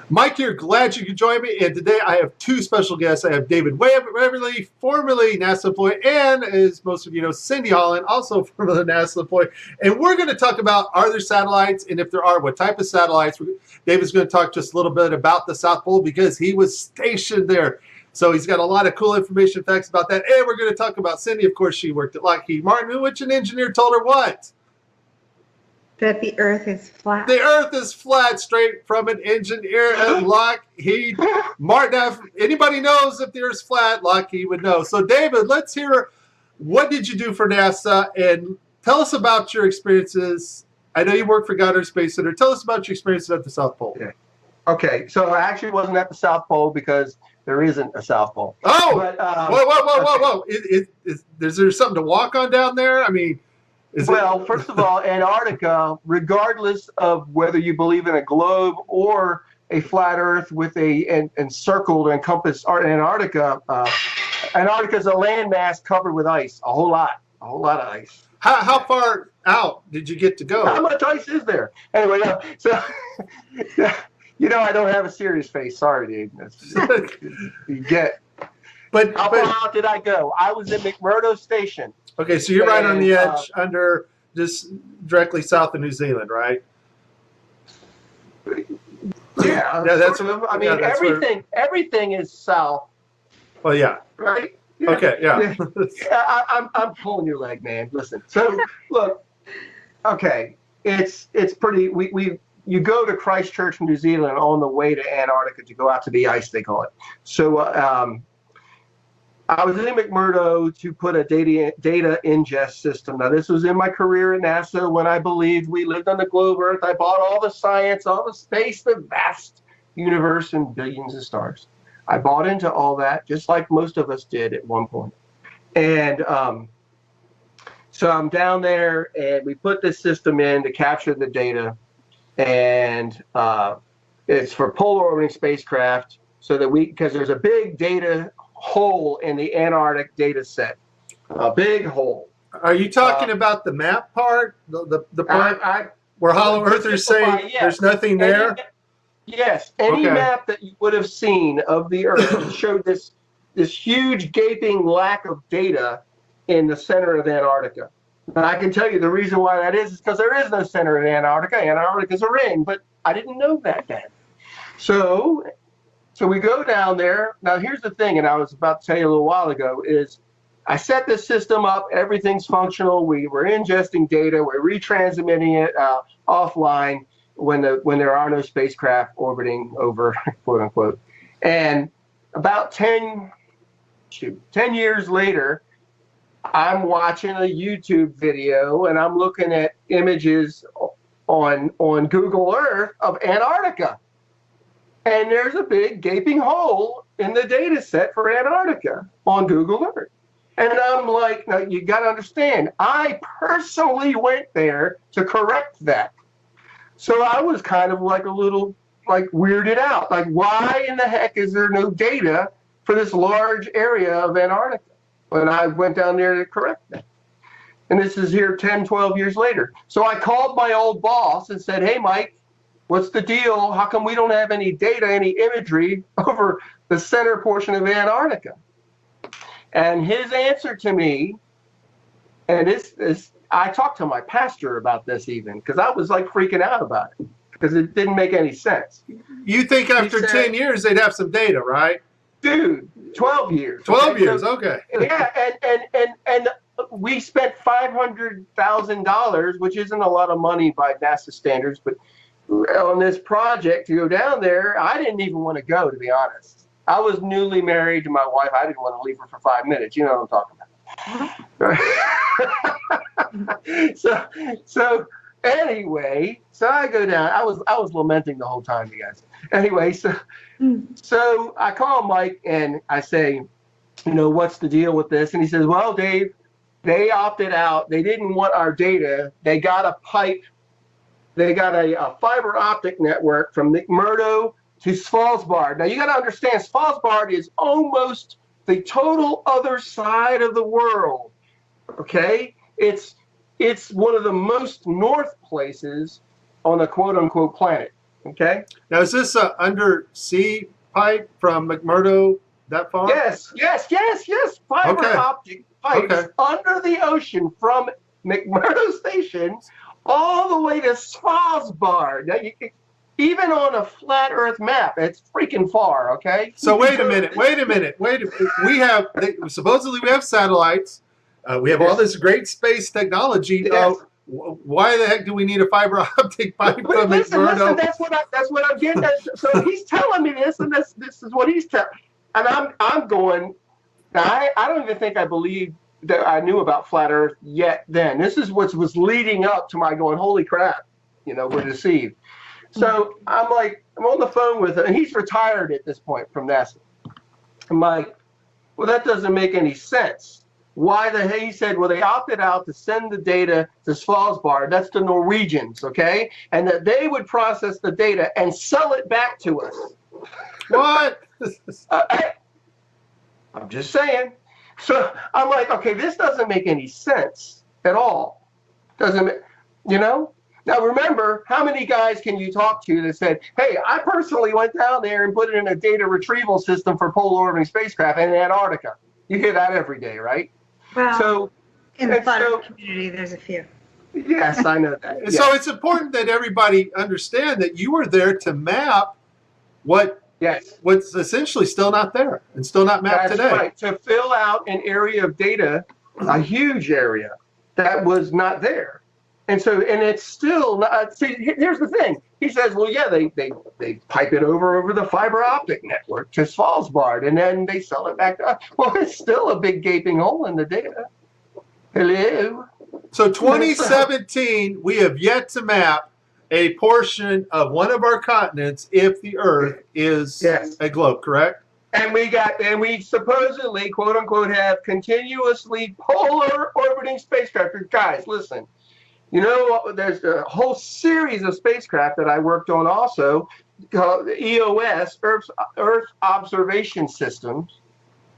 Mike here, glad you could join me. And today I have two special guests. I have David Weverly, formerly NASA employee, and as most of you know, Cindy Holland, also formerly NASA employee. And we're going to talk about, are there satellites? And if there are, what type of satellites? David's going to talk just a little bit about the South Pole because he was stationed there. So he's got a lot of cool information, facts about that. And we're going to talk about Cindy. Of course, she worked at Lockheed Martin, which an engineer told her what? That the Earth is flat. The Earth is flat, straight from an engineer at Lockheed Martin. Now, if anybody knows if the Earth's flat, Lockheed would know. So, David, let's hear, what did you do for NASA? And tell us about your experiences. I know you work for Goddard Space Center. Tell us about your experiences at the South Pole. Yeah. Okay, so I actually wasn't at the South Pole because there isn't a South Pole. Oh! But, whoa. Is there something to walk on down there? I mean... First of all, Antarctica, regardless of whether you believe in a globe or a flat Earth with a encircled or encompassed Antarctica, Antarctica is a landmass covered with ice, a whole lot of ice. How far out did you get to go? How much ice is there? Anyway, so you know I don't have a serious face. Sorry, dude. You get. But how far out did I go? I was at McMurdo Station. Okay, so you're right on the edge, under just directly south of New Zealand, right? Yeah, that's. I mean, everything is south. Well, yeah. Right. Yeah. Okay. Yeah. I'm pulling your leg, man. Listen. So look. Okay, it's pretty. You go to Christchurch, New Zealand, on the way to Antarctica to go out to the ice, they call it. So. I was in McMurdo to put a data ingest system. Now, this was in my career at NASA when I believed we lived on the globe Earth. I bought all the science, all the space, the vast universe, and billions of stars. I bought into all that, just like most of us did at one point. And so I'm down there, and we put this system in to capture the data. And it's for polar orbiting spacecraft, so that because there's a big data hole in the Antarctic data set, a big hole. Are you talking about the map part, the part where Hollow Earthers say there's nothing there? Yes, any map that you would have seen of the Earth showed this huge gaping lack of data in the center of Antarctica. And I can tell you the reason why that is because there is no center in Antarctica. Antarctica is a ring, but I didn't know that then. So we go down there. Now, here's the thing, and I was about to tell you a little while ago, is I set this system up. Everything's functional. We were ingesting data. We're retransmitting it offline when there are no spacecraft orbiting over, quote unquote. And about 10 years later, I'm watching a YouTube video, and I'm looking at images on Google Earth of Antarctica. And there's a big gaping hole in the data set for Antarctica on Google Earth. And I'm like, now you got to understand, I personally went there to correct that. So I was kind of like a little weirded out. Like, why in the heck is there no data for this large area of Antarctica when I went down there to correct that? And this is here 10, 12 years later. So I called my old boss and said, hey, Mike, what's the deal? How come we don't have any data, any imagery over the center portion of Antarctica? And his answer to me, and I talked to my pastor about this even, because I was like freaking out about it, because it didn't make any sense. You think after 10 years they'd have some data, right? Dude, 12 years. 12 years, okay. Yeah, and we spent $500,000, which isn't a lot of money by NASA standards, but on this project to go down there. I didn't even want to go, to be honest. I was newly married to my wife. I didn't want to leave her for 5 minutes. You know what I'm talking about. So anyway, so I go down. I was lamenting the whole time, you guys. Anyway, so I call Mike and I say, what's the deal with this? And he says, well, Dave, they opted out. They didn't want our data. They got a pipe. They got a fiber optic network from McMurdo to Svalbard. Now, you got to understand, Svalbard is almost the total other side of the world, okay? It's one of the most north places on the quote-unquote planet. Okay. Now, is this a undersea pipe from McMurdo that far? Yes. Fiber Okay. optic pipes Okay. under the ocean from McMurdo Station all the way to Svalbard. Now, even on a flat Earth map, it's freaking far. Okay. So wait a minute. Supposedly we have satellites. We have all this great space technology. Yes. Why the heck do we need a fiber optic pipe from Listen, McMurdo? that's what I'm getting at. So he's telling me this, and this is what he's telling, and I'm going. Now I don't even think I believe that I knew about flat Earth yet. Then this is what was leading up to my going. Holy crap! We're deceived. So I'm on the phone with him, and he's retired at this point from NASA. I'm like, well, that doesn't make any sense. Why the hell? He said, well, they opted out to send the data to Svalbard. That's the Norwegians, okay? And that they would process the data and sell it back to us. What? I'm just saying. So I'm like, okay, this doesn't make any sense at all. Now remember, how many guys can you talk to that said, hey, I personally went down there and put it in a data retrieval system for polar orbiting spacecraft in Antarctica? You hear that every day, right? Well, in the flat Earth community, there's a few. Yes, I know that. So it's important that everybody understand that you were there to map what's essentially still not there and still not mapped today. That's right. To fill out an area of data, a huge area that was not there. And it's still not. See, here's the thing. He says, well, yeah, they pipe it over the fiber optic network to Svalbard, and then they sell it back to us. Well, it's still a big gaping hole in the data. Hello. So 2017, we have yet to map a portion of one of our continents if the Earth is a globe, correct? And we supposedly, quote unquote, have continuously polar orbiting spacecraft. Guys, listen. There's a whole series of spacecraft that I worked on also called EOS, Earth Observation Systems.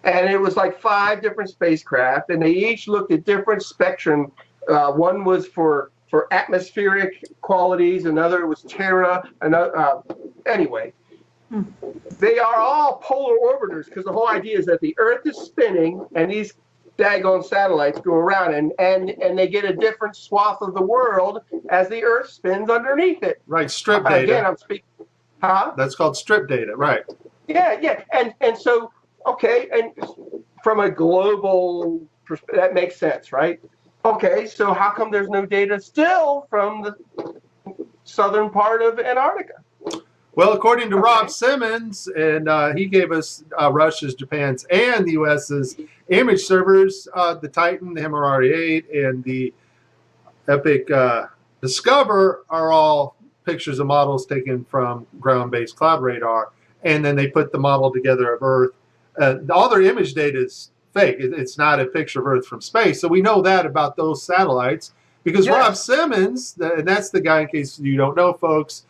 And it was like 5 different spacecraft, and they each looked at different spectrum. One was for atmospheric qualities, another was Terra, anyway. They are all polar orbiters because the whole idea is that the Earth is spinning and these daggone satellites go around and they get a different swath of the world as the Earth spins underneath it. Right, strip data. Again, I'm speaking. Huh? That's called strip data, right? Yeah. And so, okay, and from a global perspective, that makes sense, right? Okay, so how come there's no data still from the southern part of Antarctica? Well, according to Rob Simmons, and he gave us Russia's, Japan's, and the U.S.'s image servers, the Titan, the MRR-8, and the Epic Discover are all pictures of models taken from ground-based cloud radar, and then they put the model together of Earth. All their image data is fake. It's not a picture of Earth from space. So we know that about those satellites because Rob Simmons, and that's the guy, in case you don't know, folks,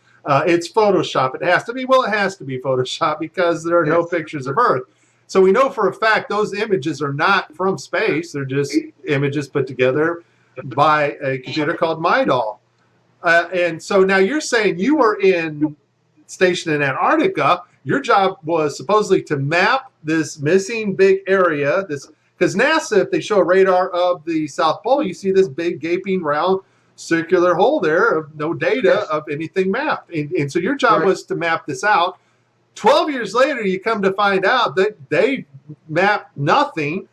it's Photoshop. It has to be. Well, it has to be Photoshop because there are no pictures of Earth. So we know for a fact those images are not from space. They're just images put together by a computer called MyDoll. And so now you're saying you were stationed in Antarctica. Your job was supposedly to map this missing big area. Because NASA, if they show a radar of the South Pole, you see this big gaping round circular hole there of no data of anything mapped. And so your job was to map this out. 12 years later, you come to find out that they mapped nothing.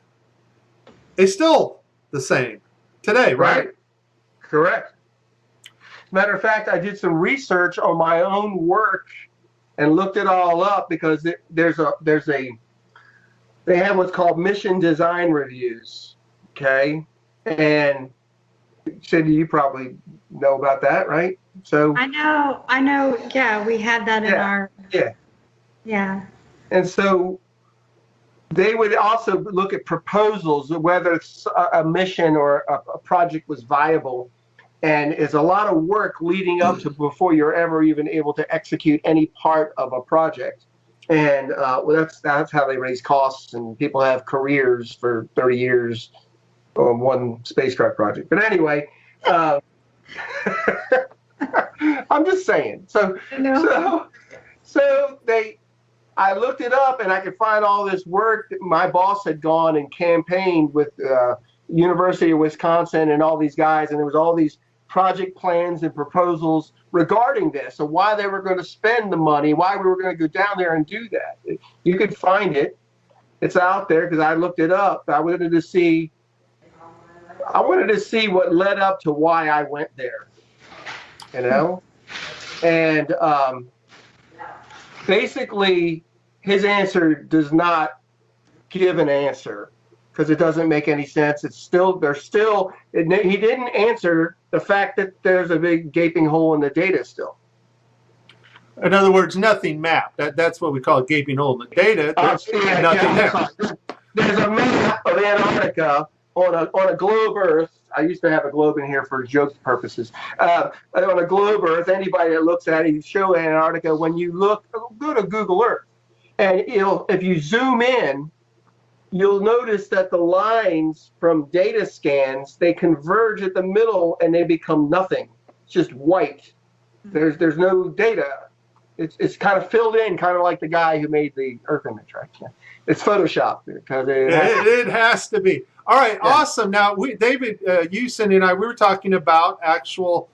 It's still the same today, right? Correct. Matter of fact, I did some research on my own work and looked it all up because they have what's called mission design reviews. Okay. And Cindy, you probably know about that, right? So I know. Yeah, we had that in our. Yeah. And so they would also look at proposals, whether a mission or a project was viable. And it's a lot of work leading up to before you're ever even able to execute any part of a project. And that's how they raise costs, and people have careers for 30 years on one spacecraft project. But anyway, I'm just saying. So I looked it up and I could find all this work that my boss had gone and campaigned with University of Wisconsin and all these guys, and there was all these project plans and proposals regarding this, so why they were going to spend the money, why we were going to go down there and do that. You could find it. It's out there because I looked it up. I wanted to see what led up to why I went there, you know? And basically, his answer does not give an answer because it doesn't make any sense. He didn't answer the fact that there's a big gaping hole in the data still. In other words, nothing mapped. That's what we call a gaping hole in the data. There's nothing there. There's a map of Antarctica on a globe Earth. I used to have a globe in here for joke purposes. On a globe Earth, anybody that looks at it, you show Antarctica. When you go to Google Earth, and if you zoom in, you'll notice that the lines from data scans, they converge at the middle and they become nothing. It's just white. There's no data. It's kind of filled in, kind of like the guy who made the Earth image, right? Yeah. It's Photoshop. It has to be. All right, yeah. Awesome. Now, David, you, Cindy, and I, we were talking about actual,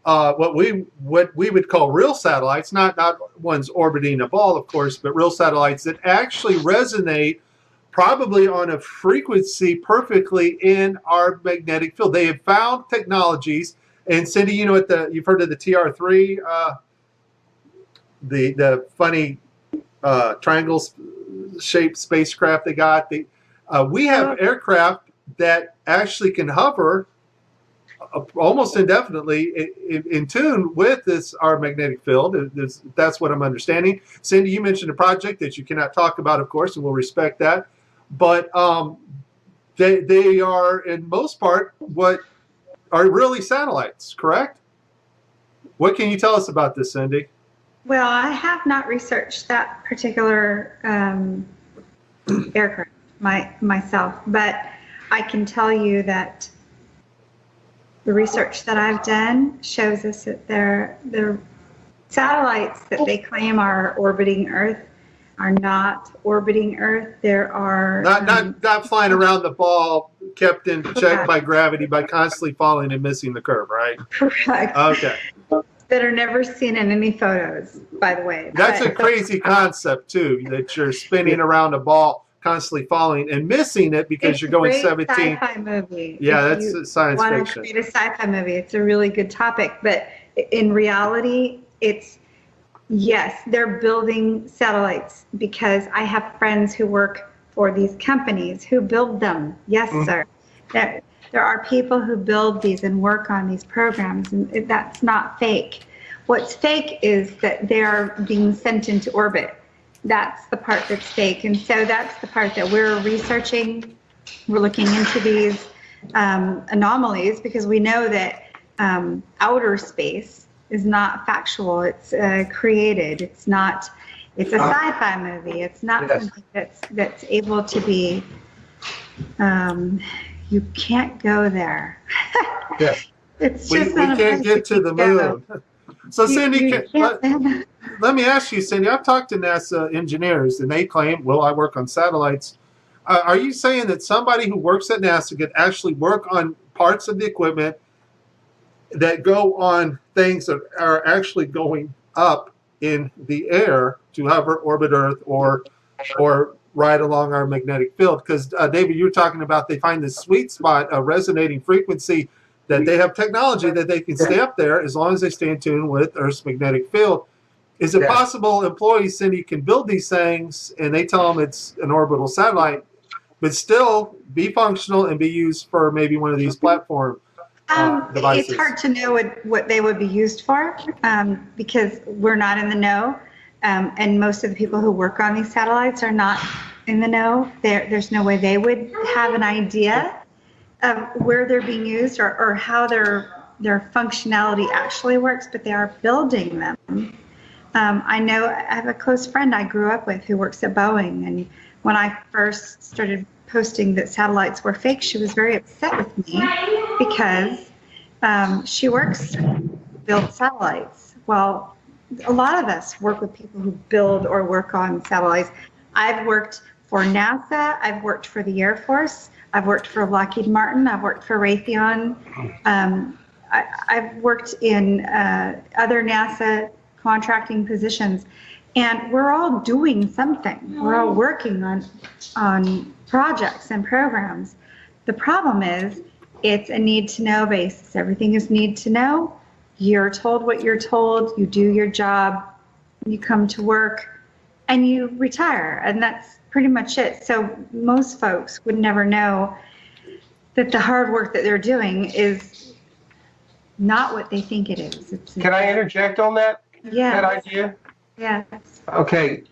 what we would call real satellites, not ones orbiting a ball, of course, but real satellites that actually resonate probably on a frequency perfectly in our magnetic field. They have found technologies, and Cindy, you know, you've heard of the TR3, the funny triangle-shaped spacecraft they got. We have aircraft that actually can hover almost indefinitely in tune with our magnetic field. That's what I'm understanding. Cindy, you mentioned a project that you cannot talk about, of course, and we'll respect that. But they are, in most part, what are really satellites, correct? What can you tell us about this, Cindy? Well, I have not researched that particular aircraft myself, but I can tell you that the research that I've done shows us that the satellites that they claim are orbiting Earth are not orbiting Earth. There are not flying around the ball, kept in check by gravity by constantly falling and missing the curve, right? Correct. Okay. That are never seen in any photos, by the way. That's a crazy concept too, that you're spinning around a ball, constantly falling and missing it because you're going 17. Sci-fi movie. Yeah, that's science fiction. Want to create a sci-fi movie? It's a really good topic, but in reality, yes, they're building satellites because I have friends who work for these companies who build them. Yes, sir. There are people who build these and work on these programs, and that's not fake. What's fake is that they are being sent into orbit. That's the part that's fake, and so that's the part that we're researching. We're looking into these anomalies because we know that outer space is not factual. It's created. It's not. It's a sci-fi movie. It's not something that's able to be. You can't go there. Yes. It's we just can't get to the moon. So Cindy, let me ask you, Cindy, I've talked to NASA engineers and they claim, well, I work on satellites. Are you saying that somebody who works at NASA could actually work on parts of the equipment that go on things that are actually going up in the air to hover, orbit Earth, or right along our magnetic field? Because David, you were talking about they find this sweet spot, a resonating frequency, that they have technology that they can stay up there as long as they stay in tune with Earth's magnetic field. Is it possible employees, Cindy, can build these things and they tell them it's an orbital satellite, but still be functional and be used for maybe one of these platform devices? It's hard to know what they would be used for because we're not in the know. And most of the people who work on these satellites are not in the know. There's no way they would have an idea of where they're being used or how their functionality actually works, but they are building them. I know I have a close friend I grew up with who works at Boeing, and when I first started posting that satellites were fake, she was very upset with me because she works build satellites. Well, a lot of us work with people who build or work on satellites. I've worked for NASA. I've worked for the Air Force. I've worked for Lockheed Martin. I've worked for Raytheon. I've worked in other NASA contracting positions, and we're all doing something. We're all working on projects and programs. The problem is it's a need-to-know basis. Everything is need-to-know. You're told what you're told. You do your job. You come to work, and you retire, and that's pretty much it. So most folks would never know that the hard work that they're doing is not what they think it is. Can I interject on that? Yeah. That idea? Yes. Okay.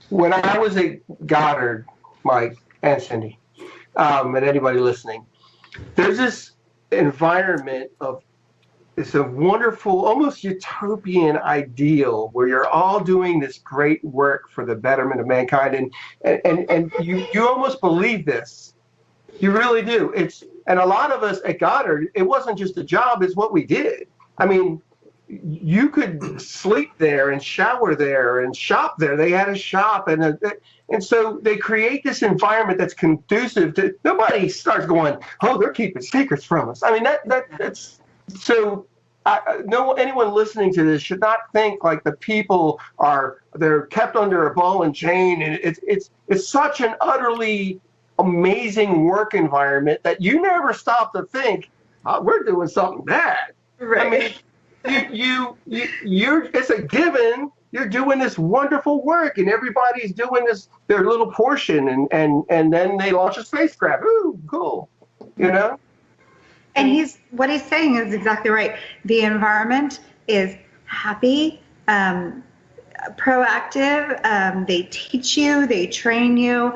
When I was at Goddard, Mike and Cindy, and anybody listening, there's this environment of, it's a wonderful, almost utopian ideal where you're all doing this great work for the betterment of mankind, and you almost believe this. You really do. And a lot of us at Goddard, it wasn't just a job, it's what we did. I mean, you could sleep there and shower there and shop there. They had a shop, and so they create this environment that's conducive to, nobody starts going, oh, they're keeping secrets from us. I mean, that's so. Anyone listening to this should not think like the people they're kept under a ball and chain, and it's such an utterly amazing work environment that you never stop to think, we're doing something bad. Right. I mean, you're it's a given. You're doing this wonderful work, and everybody's doing their little portion, and then they launch a spacecraft. Ooh, cool. You know. And what he's saying is exactly right. The environment is happy, proactive. They teach you, they train you.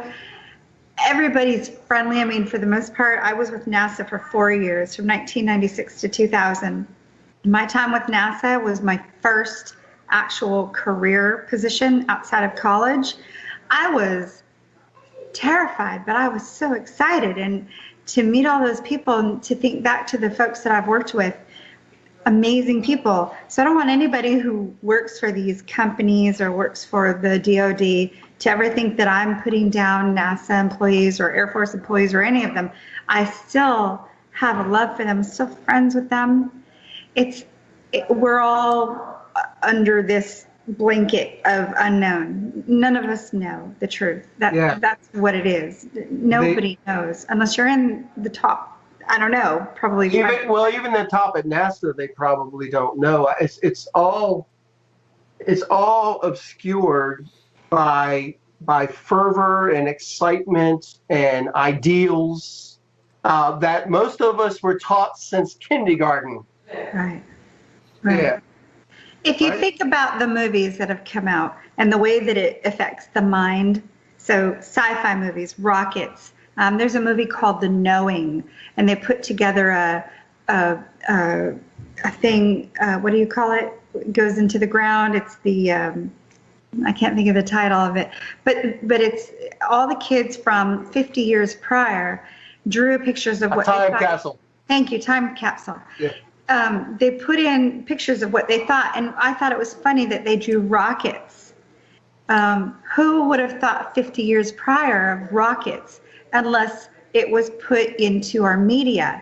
Everybody's friendly. I mean, for the most part, I was with NASA for 4 years, from 1996 to 2000. My time with NASA was my first actual career position outside of college. I was terrified, but I was so excited. And to meet all those people and to think back to the folks that I've worked with, amazing people. So I don't want anybody who works for these companies or works for the DoD to ever think that I'm putting down NASA employees or Air Force employees or any of them. I still have a love for them, still friends with them. We're all under this blanket of unknown. None of us know the truth. That's what it is. Nobody knows unless you're in the top. I don't know. Probably. Even the top at NASA, they probably don't know. It's all obscured by fervor and excitement and ideals that most of us were taught since kindergarten. Right. Yeah. If you think about the movies that have come out and the way that it affects the mind, so sci-fi movies, rockets, there's a movie called The Knowing, and they put together a thing, what do you call it? It goes into the ground. It's the, I can't think of the title of it, but it's all the kids from 50 years prior drew pictures of what time capsule. Thank you, time capsule. Yeah. They put in pictures of what they thought, and I thought it was funny that they drew rockets. Who would have thought 50 years prior of rockets unless it was put into our media?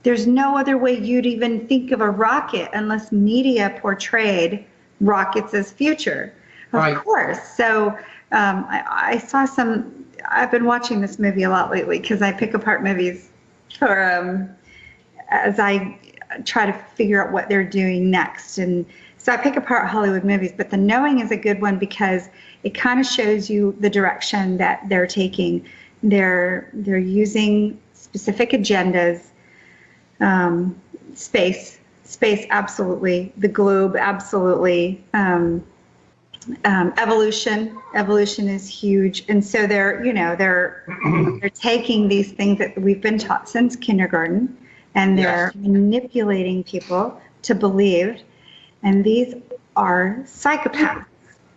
There's no other way you'd even think of a rocket unless media portrayed rockets as future. Of course. So I saw I've been watching this movie a lot lately because I pick apart movies as I try to figure out what they're doing next. And so I pick apart Hollywood movies, but The Knowing is a good one because it kind of shows you the direction that they're taking. They're using specific agendas, space absolutely, the globe absolutely, evolution is huge. And so they're taking these things that we've been taught since kindergarten, and they're manipulating people to believe. And these are psychopaths.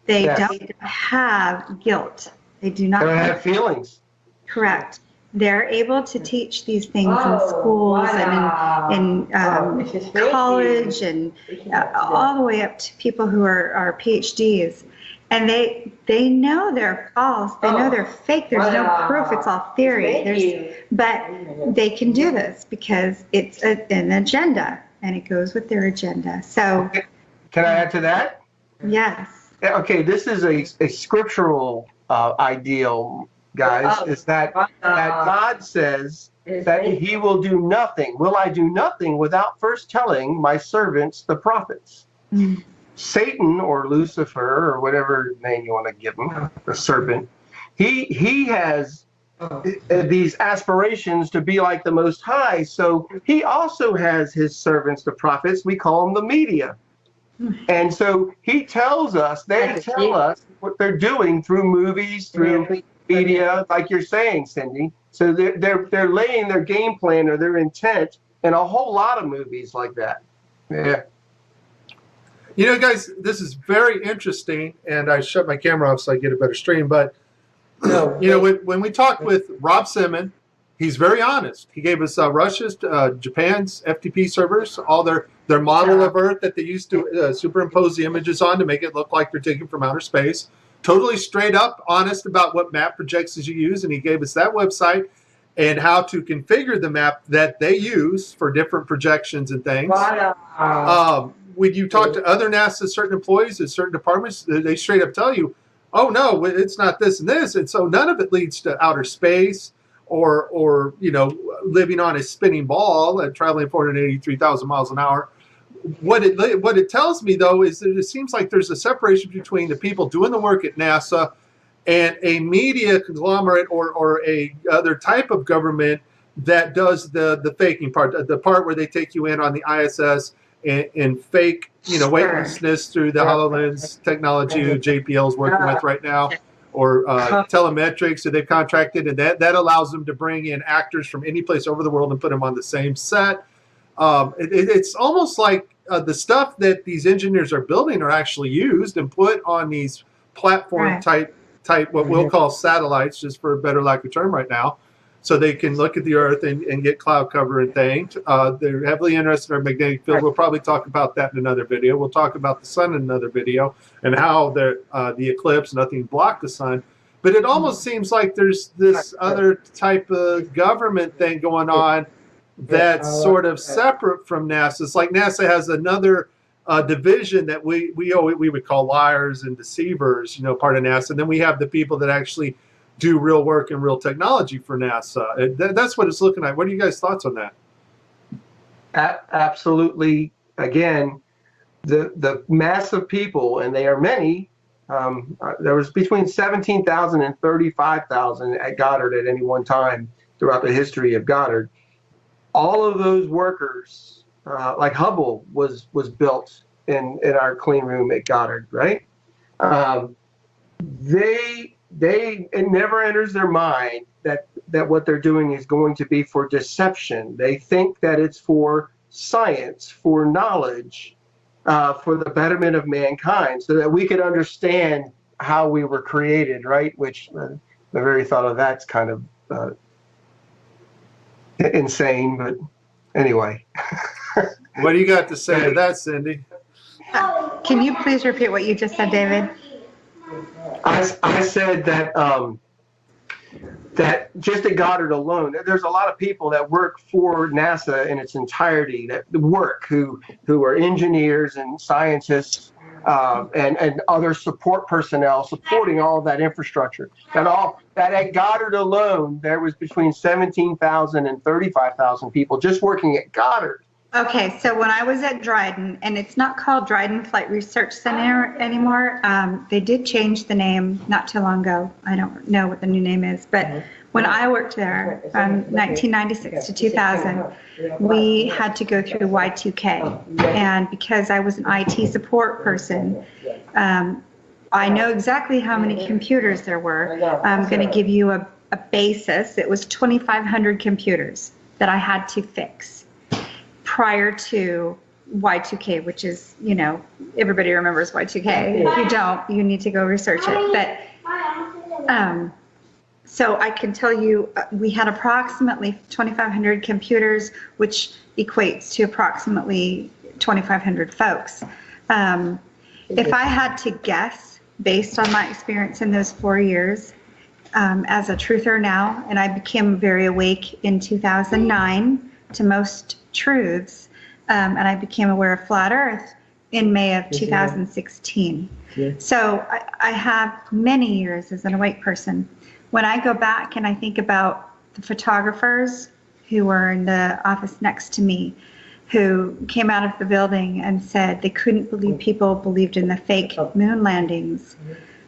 They don't have guilt. They do not have feelings. Correct. they're able to teach these things in schools and in college and all the way up to people who are PhDs. And they know they're false. They know they're fake. There's no proof. It's all theory. But they can do this because it's an agenda, and it goes with their agenda. So, can I add to that? Yes. Okay, this is a scriptural ideal, guys. Is that God says that He will do nothing. Will I do nothing without first telling my servants, the prophets? Mm. Satan or Lucifer or whatever name you want to give him, the serpent, he has these aspirations to be like the Most High. So he also has his servants, the prophets. We call them the media. And so he tells us, they tell us what they're doing through movies, through media, like you're saying, Cindy. So they're laying their game plan or their intent in a whole lot of movies like that. Yeah. You know, guys, this is very interesting, and I shut my camera off so I get a better stream. But you know, when we talked with Rob Simon, he's very honest. He gave us Russia's, Japan's FTP servers, all their model of Earth that they used to superimpose the images on to make it look like they're taken from outer space. Totally straight up honest about what map projections you use, and he gave us that website and how to configure the map that they use for different projections and things. When you talk to other NASA certain employees at certain departments, they straight up tell you, oh no, it's not this and this. And so none of it leads to outer space or you know, living on a spinning ball and traveling 483,000 miles an hour. What it tells me, though, is that it seems like there's a separation between the people doing the work at NASA and a media conglomerate or a other type of government that does the faking part, the part where they take you in on the ISS and fake, you know, weightlessness through the HoloLens technology JPL is working with right now, or telemetrics that they've contracted, and that allows them to bring in actors from any place over the world and put them on the same set. It's almost like the stuff that these engineers are building are actually used and put on these platform type what we'll call satellites, just for a better lack of term right now, so they can look at the Earth and get cloud cover and things. They're heavily interested in our magnetic field. We'll probably talk about that in another video. We'll talk about the sun in another video and how the eclipse, nothing blocked the sun. But it almost seems like there's this other type of government thing going on that's sort of separate from NASA. It's like NASA has another division that we would call liars and deceivers, you know, part of NASA. And then we have the people that actually do real work and real technology for NASA. That's what it's looking like. What are you guys' thoughts on that? Absolutely. Again, the mass of people, and they are many, there was between 17,000 and 35,000 at Goddard at any one time throughout the history of Goddard. All of those workers, like Hubble was built in our clean room at Goddard, right? It never enters their mind that what they're doing is going to be for deception. They think that it's for science, for knowledge, for the betterment of mankind, so that we could understand how we were created, right? Which the very thought of that's kind of insane, but anyway. What do you got to say to that, Cindy? Can you please repeat what you just said, David? I said that that just at Goddard alone, there's a lot of people that work for NASA in its entirety, that work who are engineers and scientists and other support personnel supporting all of that infrastructure. That at Goddard alone, there was between 17,000 and 35,000 people just working at Goddard. Okay, so when I was at Dryden, and it's not called Dryden Flight Research Center anymore, they did change the name not too long ago. I don't know what the new name is, but when I worked there from 1996 to 2000, we had to go through Y2K. And because I was an IT support person, I know exactly how many computers there were. I'm going to give you a basis. It was 2,500 computers that I had to fix prior to Y2K, which is, you know, everybody remembers Y2K. If you don't, you need to go research it. But So I can tell you, we had approximately 2,500 computers, which equates to approximately 2,500 folks. If I had to guess, based on my experience in those 4 years, as a truther now, and I became very awake in 2009 to most truths, and I became aware of flat Earth in May of 2016. So I have many years as an awake person. When I go back and I think about the photographers who were in the office next to me, who came out of the building and said they couldn't believe people believed in the fake moon landings.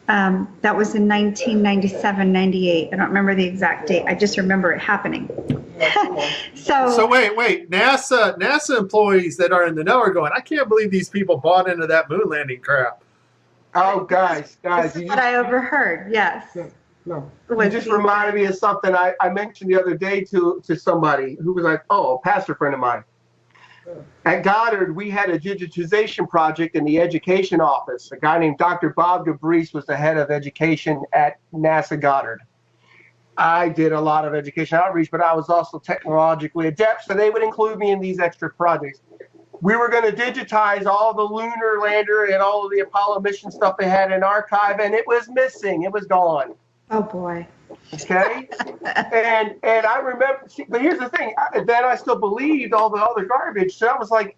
That was in 1997, 98. I don't remember the exact date. I just remember it happening. So wait. NASA employees that are in the know are going, I can't believe these people bought into that moon landing crap. Oh, guys. This is what I overheard, yes. No. You just reminded me of something I mentioned the other day to somebody who was like, oh, a pastor friend of mine. At Goddard, we had a digitization project in the education office. A guy named Dr. Bob DeBreese was the head of education at NASA Goddard. I did a lot of education outreach, but I was also technologically adept, so they would include me in these extra projects. We were going to digitize all the lunar lander and all of the Apollo mission stuff they had in archive, and it was missing. It was gone. Oh, boy. Okay? and I remember, but here's the thing, then I still believed all the other garbage, so I was like,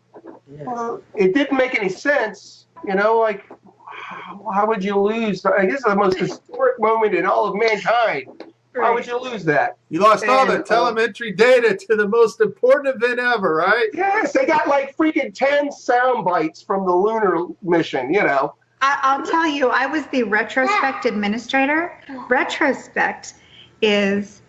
well, it didn't make any sense, like, how would you lose? I guess the most historic moment in all of mankind. Why would you lose that? You lost all the telemetry data to the most important event ever, right? Yes, they got like freaking 10 sound bites from the lunar mission, I'll tell you, I was the retrospect administrator. Retrospect is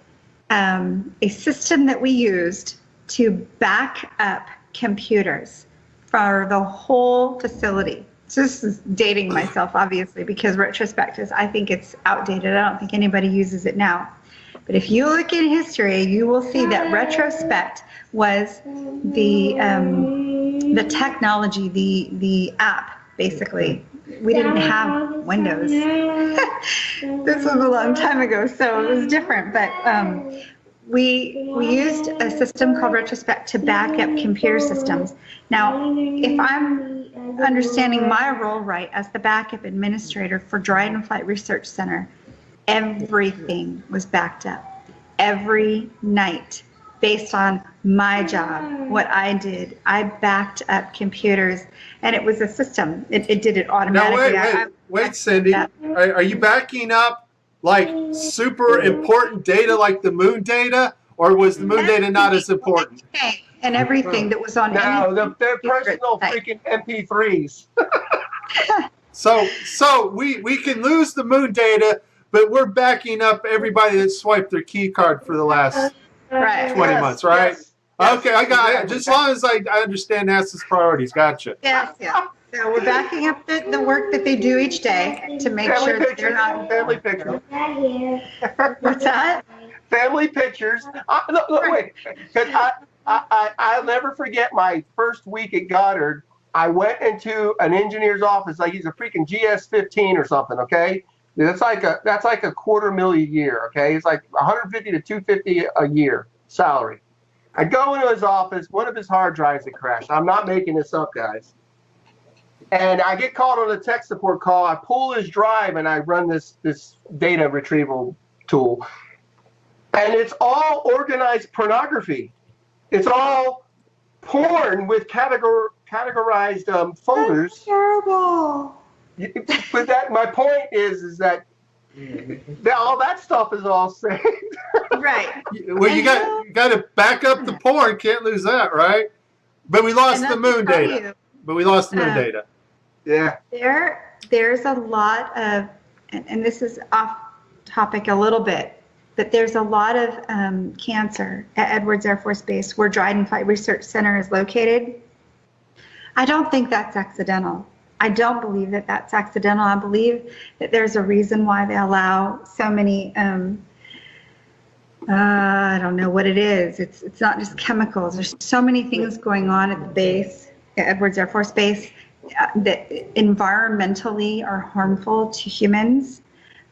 a system that we used to back up computers for the whole facility. So this is dating myself, obviously, because retrospect is, I think it's outdated. I don't think anybody uses it now. But if you look in history, you will see that retrospect was the technology, the app, basically. We didn't have Windows. This was a long time ago, so it was different. But we used a system called retrospect to back up computer systems. Now, if I'm understanding my role right as the backup administrator for Dryden Flight Research Center, everything was backed up every night based on my job, what I did. I backed up computers, and it was a system. It did it automatically. Now, wait, Cindy. Are you backing up like super important data like the moon data, or was the moon data not as important? And everything that was on they're personal freaking MP3s. So we can lose the moon data, but we're backing up everybody that swiped their key card for the last 20 months, right? Yes. Okay, I got it. Just as long as I understand NASA's priorities. Gotcha. Yes. So we're backing up the work that they do each day to make sure that they're not family pictures. What's that? Family pictures. Look, wait, because I'll never forget my first week at Goddard. I went into an engineer's office, like he's a freaking GS-15 or something. Okay, that's like a $250,000 a year. Okay, it's like 150 to 250 a year salary. I go into his office. One of his hard drives had crashed. I'm not making this up, guys. And I get called on a tech support call. I pull his drive and I run this data retrieval tool, and it's all organized pornography. It's all porn with categorized folders. That's terrible. But my point is that all that stuff is all saved. Right. Well, you got to back up the porn. Can't lose that, right? But we lost the moon data. Yeah. There's a lot of, and this is off topic a little bit, but there's a lot of cancer at Edwards Air Force Base where Dryden Flight Research Center is located. I don't think that's accidental. I don't believe that that's accidental. I believe that there's a reason why they allow so many, I don't know what it is. It's not just chemicals. There's so many things going on at the base, at Edwards Air Force Base, that environmentally are harmful to humans.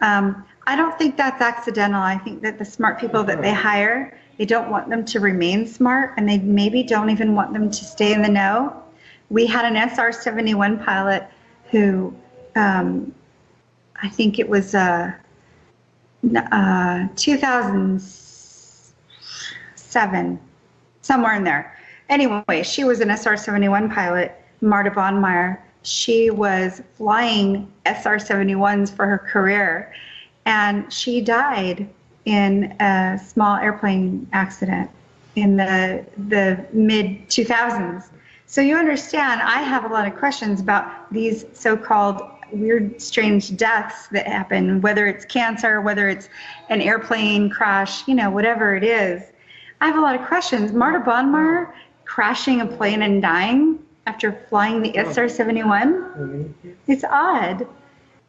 I don't think that's accidental. I think that the smart people that they hire, they don't want them to remain smart, and they maybe don't even want them to stay in the know. We had an SR-71 pilot who, I think it was 2007, somewhere in there. Anyway, she was an SR-71 pilot, Marta Bonmeyer. She was flying SR-71s for her career, and she died in a small airplane accident in the mid-2000s. So you understand, I have a lot of questions about these so-called weird, strange deaths that happen, whether it's cancer, whether it's an airplane crash, whatever it is. I have a lot of questions. Marta Bonmeyer crashing a plane and dying after flying the SR-71? It's odd.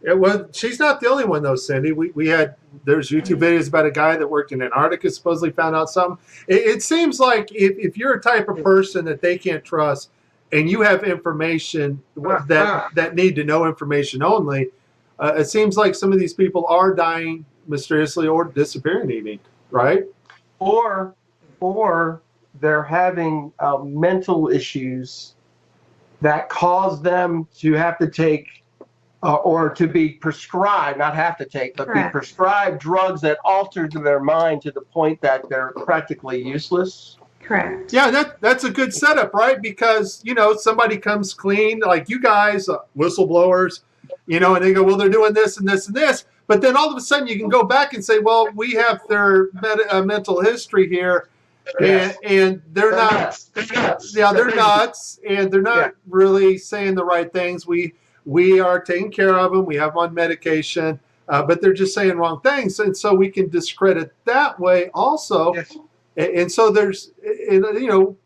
Yeah, well, she's not the only one, though, Cindy. There's YouTube videos about a guy that worked in Antarctica, supposedly found out something. It seems like if you're a type of person that they can't trust and you have information that need to know information only, it seems like some of these people are dying mysteriously or disappearing even, right? Or they're having mental issues that cause them to have to take or to be prescribed, not have to take, but be prescribed drugs that alter their mind to the point that they're practically useless. Correct. Yeah, that's a good setup, right? Because, somebody comes clean, like you guys, whistleblowers, and they go, well, they're doing this and this and this. But then all of a sudden you can go back and say, well, we have their mental history here. And they're not nuts. Yeah, they're nuts, and they're not really saying the right things. We are taking care of them. We have them on medication, but they're just saying wrong things, and so we can discredit that way also. Yes. And so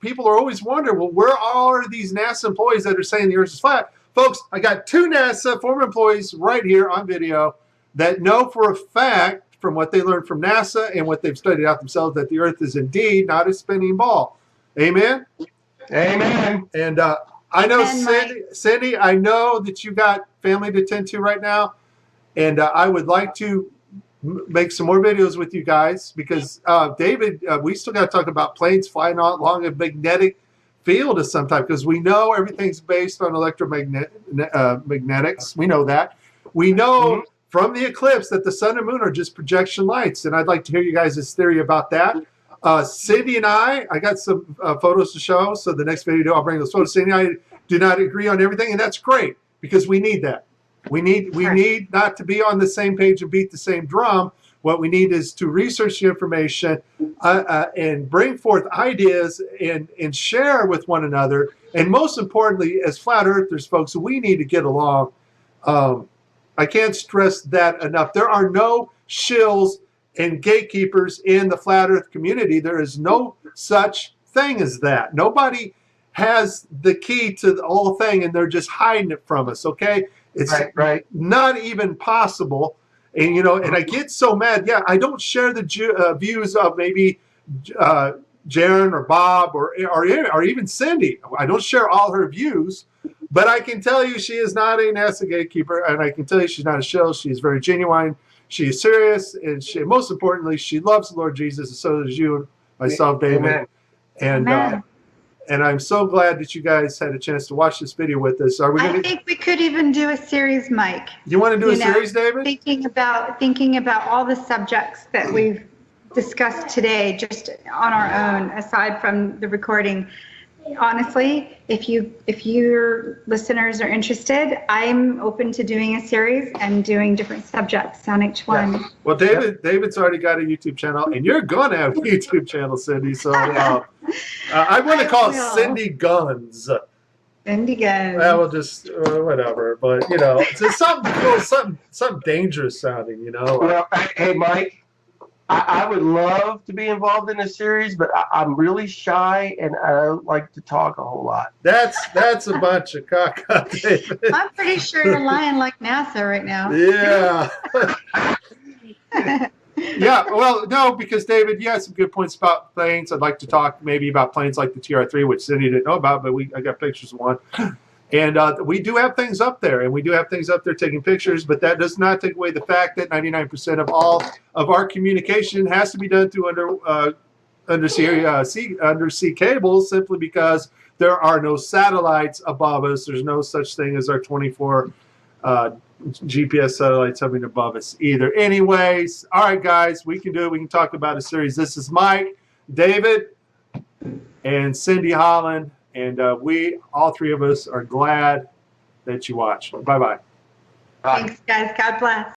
people are always wondering, well, where are these NASA employees that are saying the Earth is flat? Folks, I got 2 NASA former employees right here on video that know for a fact, from what they learned from NASA and what they've studied out themselves, that the Earth is indeed not a spinning ball. Amen? Amen. And I know, Cindy, I know that you got family to tend to right now, and I would like to make some more videos with you guys because, David, we still got to talk about planes flying along a magnetic field of some type because we know everything's based on magnetics. We know that. We know from the eclipse that the sun and moon are just projection lights, and I'd like to hear you guys' theory about that. Cindy and I got some photos to show, so the next video I'll bring those photos. Cindy and I do not agree on everything, and that's great because we need that. We need not to be on the same page and beat the same drum. What we need is to research the information and bring forth ideas and share with one another. And most importantly, as flat earthers, folks, we need to get along. I can't stress that enough. There are no shills and gatekeepers in the flat earth community. There is no such thing as that. Nobody has the key to the whole thing, and they're just hiding it from us, okay? It's not even possible. And, and I get so mad. Yeah, I don't share the views of maybe Jaron or Bob or even Cindy. I don't share all her views. But I can tell you she is not a NASA gatekeeper, and I can tell you she's not a shill. She is very genuine. She is serious, and most importantly, she loves the Lord Jesus, and so does you and myself, David. Amen. And I'm so glad that you guys had a chance to watch this video with us. I think we could even do a series, Mike. You want to do a series, David? Thinking about all the subjects that we've discussed today, just on our own, aside from the recording. Honestly, if your listeners are interested, I'm open to doing a series and doing different subjects on each one. Yeah. Well, David's already got a YouTube channel, and you're going to have a YouTube channel, Cindy. So I want to call it Cindy Guns. Cindy Guns. We'll just whatever, but it's just something dangerous sounding. Well, hey, Mike. I would love to be involved in a series, but I'm really shy and I don't like to talk a whole lot. That's a bunch of caca, David. I'm pretty sure you're lying like NASA right now. Yeah. Yeah, well, no, because David, you had some good points about planes. I'd like to talk maybe about planes like the TR-3, which Cindy didn't know about, but I got pictures of one. And we do have things up there, and we do have things up there taking pictures, but that does not take away the fact that 99% of all of our communication has to be done through undersea cables, simply because there are no satellites above us. There's no such thing as our 24 GPS satellites hovering above us either. Anyways, all right, guys, we can do it. We can talk about a series. This is Mike, David, and Cindy Holland. And we, all three of us, are glad that you watched. Bye-bye. Bye. Thanks, guys. God bless.